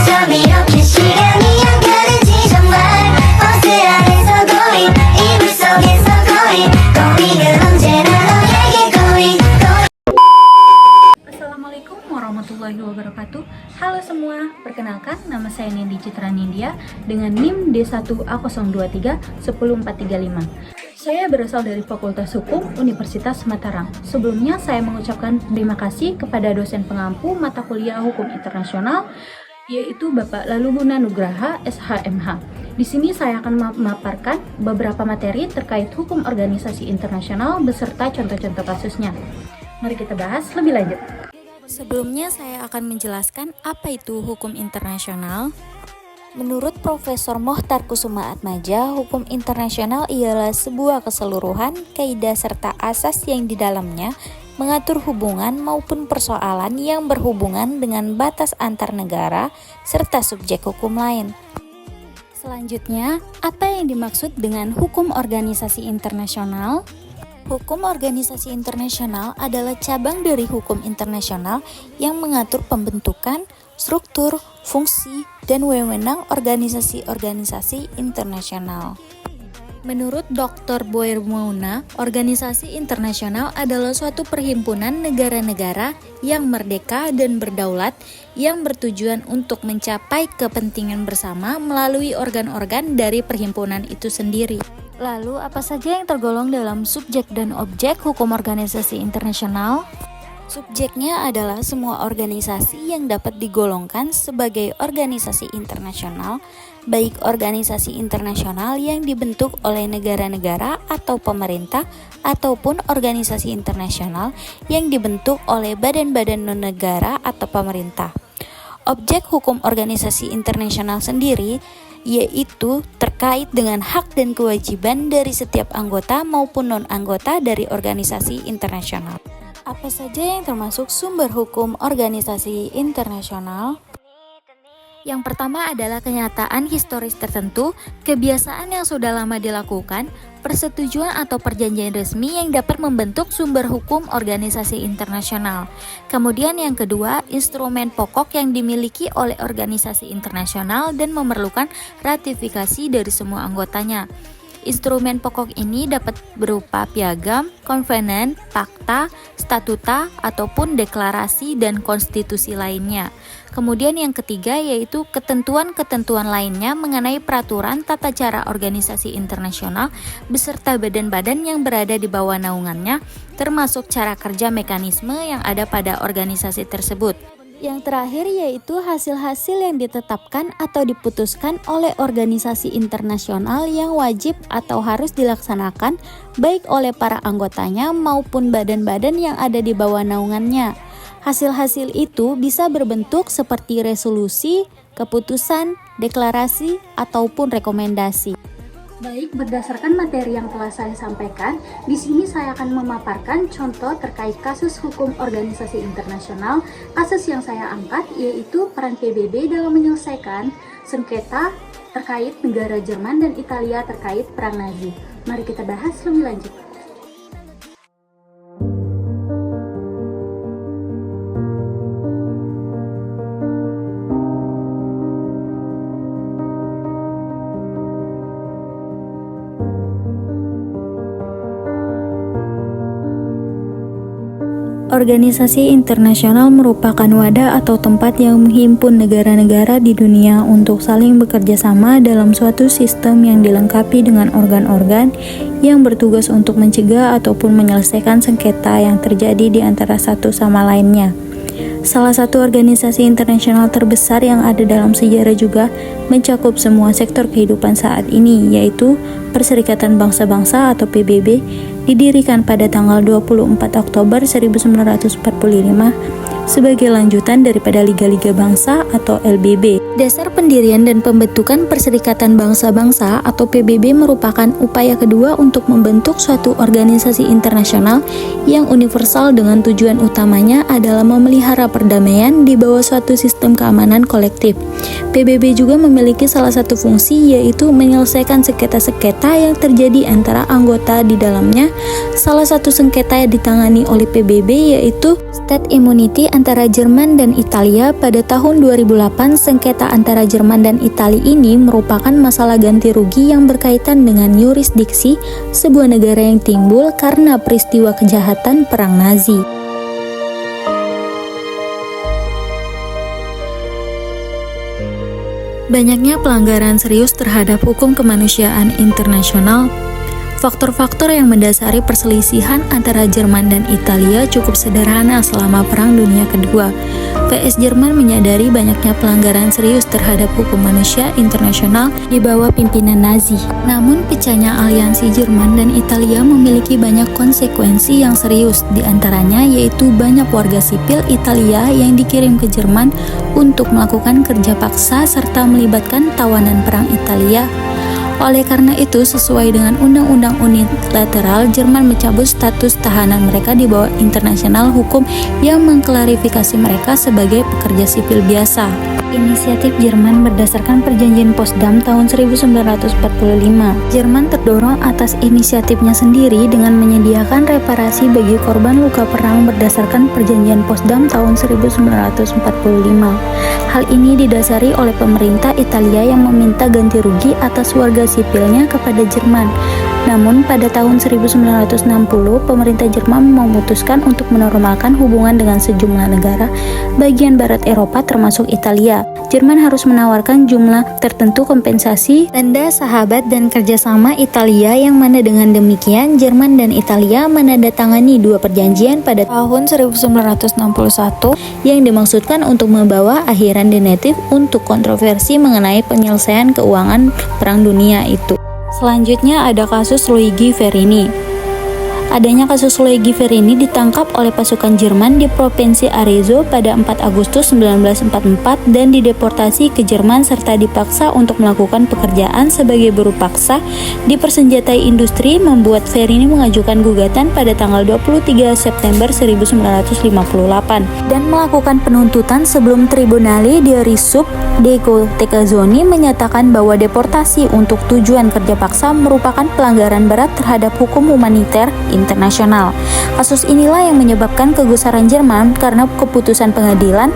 잠이 없는 시간이 안가는지 정말 버스 안에서 고인 이불 속에서 고인은 언제나 너에게 고인. Assalamualaikum warahmatullahi wabarakatuh. Halo semua, perkenalkan nama saya Nindi Citra Nindya dengan NIM D1A023-10435. Saya berasal dari Fakultas Hukum Universitas Mataram. Sebelumnya saya mengucapkan terima kasih kepada dosen pengampu mata kuliah Hukum Internasional, yaitu Bapak Laluguna Nugraha, SHMH. Di sini saya akan memaparkan beberapa materi terkait hukum organisasi internasional beserta contoh-contoh kasusnya. Mari kita bahas lebih lanjut. Sebelumnya saya akan menjelaskan apa itu hukum internasional. Menurut Profesor Mohtar Kusumaatmadja, hukum internasional ialah sebuah keseluruhan, kaidah serta asas yang di dalamnya mengatur hubungan maupun persoalan yang berhubungan dengan batas antar negara serta subjek hukum lain. Selanjutnya, apa yang dimaksud dengan hukum organisasi internasional? Hukum organisasi internasional adalah cabang dari hukum internasional yang mengatur pembentukan, struktur, fungsi, dan wewenang organisasi-organisasi internasional. Menurut Dr. Boyer Mouna, organisasi internasional adalah suatu perhimpunan negara-negara yang merdeka dan berdaulat yang bertujuan untuk mencapai kepentingan bersama melalui organ-organ dari perhimpunan itu sendiri. Lalu, apa saja yang tergolong dalam subjek dan objek hukum organisasi internasional? Subjeknya adalah semua organisasi yang dapat digolongkan sebagai organisasi internasional, baik organisasi internasional yang dibentuk oleh negara-negara atau pemerintah, ataupun organisasi internasional yang dibentuk oleh badan-badan non-negara atau pemerintah. Objek hukum organisasi internasional sendiri yaitu terkait dengan hak dan kewajiban dari setiap anggota maupun non-anggota dari organisasi internasional. Apa saja yang termasuk sumber hukum organisasi internasional? Yang pertama adalah kenyataan historis tertentu, kebiasaan yang sudah lama dilakukan, persetujuan atau perjanjian resmi yang dapat membentuk sumber hukum organisasi internasional. Kemudian yang kedua, instrumen pokok yang dimiliki oleh organisasi internasional dan memerlukan ratifikasi dari semua anggotanya. Instrumen pokok ini dapat berupa piagam, konvenen, fakta, statuta, ataupun deklarasi dan konstitusi lainnya. Kemudian yang ketiga yaitu ketentuan-ketentuan lainnya mengenai peraturan tata cara organisasi internasional beserta badan-badan yang berada di bawah naungannya, termasuk cara kerja mekanisme yang ada pada organisasi tersebut. Yang terakhir yaitu hasil-hasil yang ditetapkan atau diputuskan oleh organisasi internasional yang wajib atau harus dilaksanakan baik oleh para anggotanya maupun badan-badan yang ada di bawah naungannya. Hasil-hasil itu bisa berbentuk seperti resolusi, keputusan, deklarasi, ataupun rekomendasi. Baik, berdasarkan materi yang telah saya sampaikan, di sini saya akan memaparkan contoh terkait kasus hukum organisasi internasional. Kasus yang saya angkat yaitu peran PBB dalam menyelesaikan sengketa terkait negara Jerman dan Italia terkait perang Nazi. Mari kita bahas lebih lanjut. Organisasi internasional merupakan wadah atau tempat yang menghimpun negara-negara di dunia untuk saling bekerja sama dalam suatu sistem yang dilengkapi dengan organ-organ yang bertugas untuk mencegah ataupun menyelesaikan sengketa yang terjadi di antara satu sama lainnya. Salah satu organisasi internasional terbesar yang ada dalam sejarah juga mencakup semua sektor kehidupan saat ini, yaitu Perserikatan Bangsa-Bangsa atau PBB, didirikan pada tanggal 24 Oktober 1945 sebagai lanjutan daripada Liga-Liga Bangsa atau LBB. Dasar pendirian dan pembentukan Perserikatan Bangsa-Bangsa atau PBB merupakan upaya kedua untuk membentuk suatu organisasi internasional yang universal dengan tujuan utamanya adalah memelihara perdamaian di bawah suatu sistem keamanan kolektif. PBB juga memiliki salah satu fungsi yaitu menyelesaikan sengketa-sengketa yang terjadi antara anggota di dalamnya. Salah satu sengketa yang ditangani oleh PBB yaitu State Immunity antara Jerman dan Italia pada tahun 2008. Sengketa sengketa antara Jerman dan Italia ini merupakan masalah ganti rugi yang berkaitan dengan yurisdiksi sebuah negara yang timbul karena peristiwa kejahatan Perang Nazi. Banyaknya pelanggaran serius terhadap hukum kemanusiaan internasional. Faktor-faktor yang mendasari perselisihan antara Jerman dan Italia cukup sederhana selama Perang Dunia Kedua. PS Jerman menyadari banyaknya pelanggaran serius terhadap hukum manusia internasional di bawah pimpinan Nazi. Namun, pecahnya aliansi Jerman dan Italia memiliki banyak konsekuensi yang serius, di antaranya yaitu banyak warga sipil Italia yang dikirim ke Jerman untuk melakukan kerja paksa serta melibatkan tawanan perang Italia. Oleh karena itu, sesuai dengan Undang-Undang Unilateral, Jerman mencabut status tahanan mereka di bawah internasional hukum yang mengklarifikasi mereka sebagai pekerja sipil biasa. Inisiatif Jerman berdasarkan Perjanjian Potsdam tahun 1945. Jerman terdorong atas inisiatifnya sendiri dengan menyediakan reparasi bagi korban luka perang berdasarkan Perjanjian Potsdam tahun 1945. Hal ini didasari oleh pemerintah Italia yang meminta ganti rugi atas warga sipilnya kepada Jerman. Namun pada tahun 1960, pemerintah Jerman memutuskan untuk menormalkan hubungan dengan sejumlah negara bagian barat Eropa termasuk Italia. Jerman harus menawarkan jumlah tertentu kompensasi, tanda sahabat dan kerjasama Italia yang mana dengan demikian Jerman dan Italia menandatangani dua perjanjian pada tahun 1961 yang dimaksudkan untuk membawa akhiran definitif untuk kontroversi mengenai penyelesaian keuangan Perang Dunia itu. Selanjutnya ada kasus Luigi Verini. Adanya kasus Luigi Verini ditangkap oleh pasukan Jerman di Provinsi Arezzo pada 4 Agustus 1944 dan dideportasi ke Jerman serta dipaksa untuk melakukan pekerjaan sebagai buruh paksa di persenjatai industri, membuat Verini mengajukan gugatan pada tanggal 23 September 1958 dan melakukan penuntutan sebelum Tribunale di Risub Deco Tecazzoni menyatakan bahwa deportasi untuk tujuan kerja paksa merupakan pelanggaran berat terhadap hukum humaniter internasional. Kasus inilah yang menyebabkan kegusaran Jerman karena keputusan pengadilan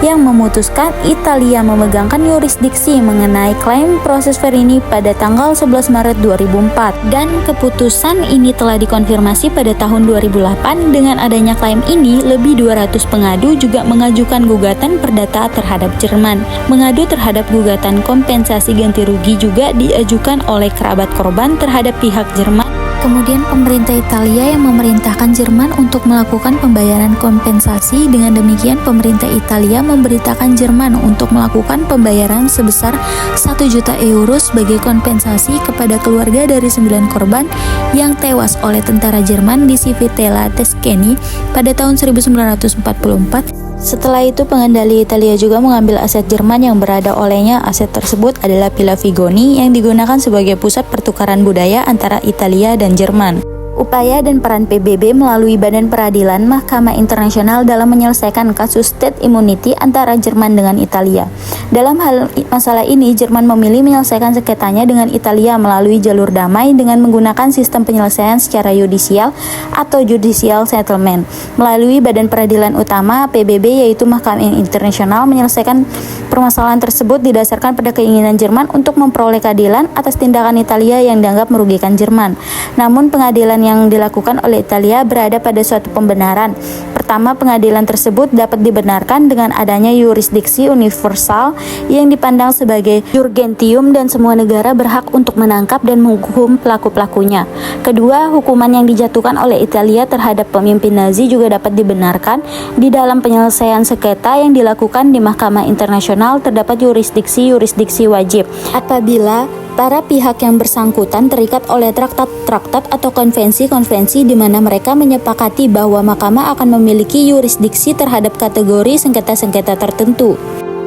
yang memutuskan Italia memegangkan yurisdiksi mengenai klaim proses Verini pada tanggal 11 Maret 2004 dan keputusan ini telah dikonfirmasi pada tahun 2008. Dengan adanya klaim ini, lebih 200 pengadu juga mengajukan gugatan perdata terhadap Jerman. Mengadu terhadap gugatan kompensasi ganti rugi juga diajukan oleh kerabat korban terhadap pihak Jerman. Kemudian pemerintah Italia yang memerintahkan Jerman untuk melakukan pembayaran kompensasi. Dengan demikian pemerintah Italia memberitakan Jerman untuk melakukan pembayaran sebesar 1 juta euro sebagai kompensasi kepada keluarga dari 9 korban yang tewas oleh tentara Jerman di Civitella Tuscany pada tahun 1944. Setelah itu, pengendali Italia juga mengambil aset Jerman yang berada olehnya. Aset tersebut adalah Villa Vigoni yang digunakan sebagai pusat pertukaran budaya antara Italia dan Jerman. Upaya dan peran PBB melalui Badan Peradilan Mahkamah Internasional dalam menyelesaikan kasus state immunity antara Jerman dengan Italia. Dalam hal masalah ini, Jerman memilih menyelesaikan sengketanya dengan Italia melalui jalur damai dengan menggunakan sistem penyelesaian secara yudisial atau judicial settlement. Melalui Badan Peradilan Utama PBB yaitu Mahkamah Internasional menyelesaikan permasalahan tersebut didasarkan pada keinginan Jerman untuk memperoleh keadilan atas tindakan Italia yang dianggap merugikan Jerman. Namun pengadilan yang dilakukan oleh Italia berada pada suatu pembenaran. Pertama, pengadilan tersebut dapat dibenarkan dengan adanya yurisdiksi universal yang dipandang sebagai urgentium dan semua negara berhak untuk menangkap dan menghukum pelaku-pelakunya. Kedua, hukuman yang dijatuhkan oleh Italia terhadap pemimpin Nazi juga dapat dibenarkan. Di dalam penyelesaian sengketa yang dilakukan di Mahkamah Internasional terdapat yurisdiksi wajib apabila para pihak yang bersangkutan terikat oleh traktat-traktat atau konvensi-konvensi di mana mereka menyepakati bahwa mahkamah akan memiliki yurisdiksi terhadap kategori sengketa-sengketa tertentu.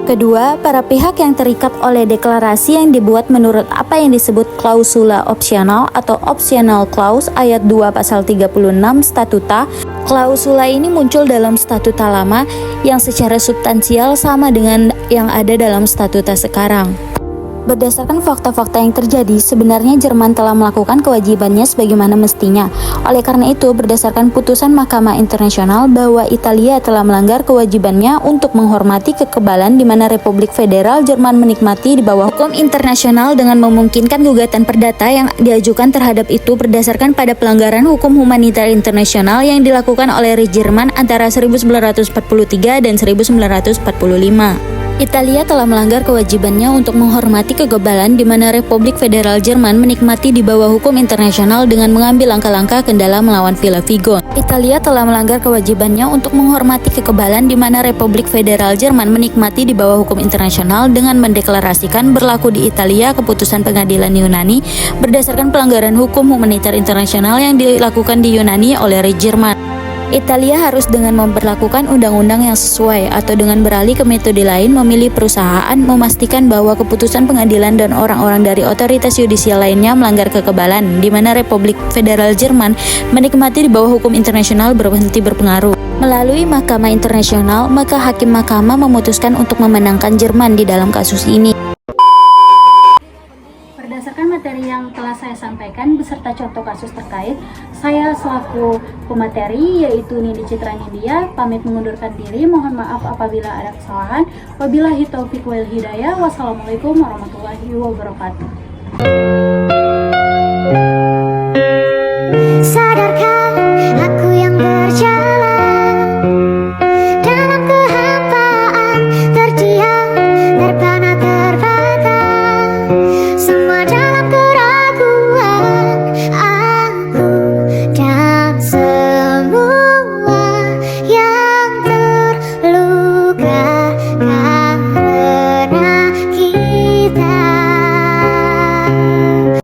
Kedua, para pihak yang terikat oleh deklarasi yang dibuat menurut apa yang disebut klausula opsional atau optional clause ayat 2 pasal 36 statuta. Klausula ini muncul dalam statuta lama yang secara substansial sama dengan yang ada dalam statuta sekarang. Berdasarkan fakta-fakta yang terjadi, sebenarnya Jerman telah melakukan kewajibannya sebagaimana mestinya. Oleh karena itu, berdasarkan putusan Mahkamah Internasional bahwa Italia telah melanggar kewajibannya untuk menghormati kekebalan di mana Republik Federal Jerman menikmati di bawah hukum internasional dengan memungkinkan gugatan perdata yang diajukan terhadap itu berdasarkan pada pelanggaran hukum humanitar internasional yang dilakukan oleh Jerman antara 1943 dan 1945. Italia telah melanggar kewajibannya untuk menghormati kekebalan di mana Republik Federal Jerman menikmati di bawah hukum internasional dengan mengambil langkah-langkah kendala melawan Villa Vigo. Italia telah melanggar kewajibannya untuk menghormati kekebalan di mana Republik Federal Jerman menikmati di bawah hukum internasional dengan mendeklarasikan berlaku di Italia keputusan pengadilan Yunani berdasarkan pelanggaran hukum humanitar internasional yang dilakukan di Yunani oleh Jerman. Italia harus dengan memperlakukan undang-undang yang sesuai atau dengan beralih ke metode lain memilih perusahaan memastikan bahwa keputusan pengadilan dan orang-orang dari otoritas yudisial lainnya melanggar kekebalan di mana Republik Federal Jerman menikmati di bawah hukum internasional berhenti berpengaruh. Melalui Mahkamah Internasional, maka hakim mahkamah memutuskan untuk memenangkan Jerman di dalam kasus ini. Berdasarkan materi yang telah saya sampaikan beserta contoh kasus terkait, saya selaku pemateri yaitu Nindi Citra Nindya pamit mengundurkan diri. Mohon maaf apabila ada kesalahan. Wabillahi taufiq wal hidayah. Wassalamualaikum warahmatullahi wabarakatuh.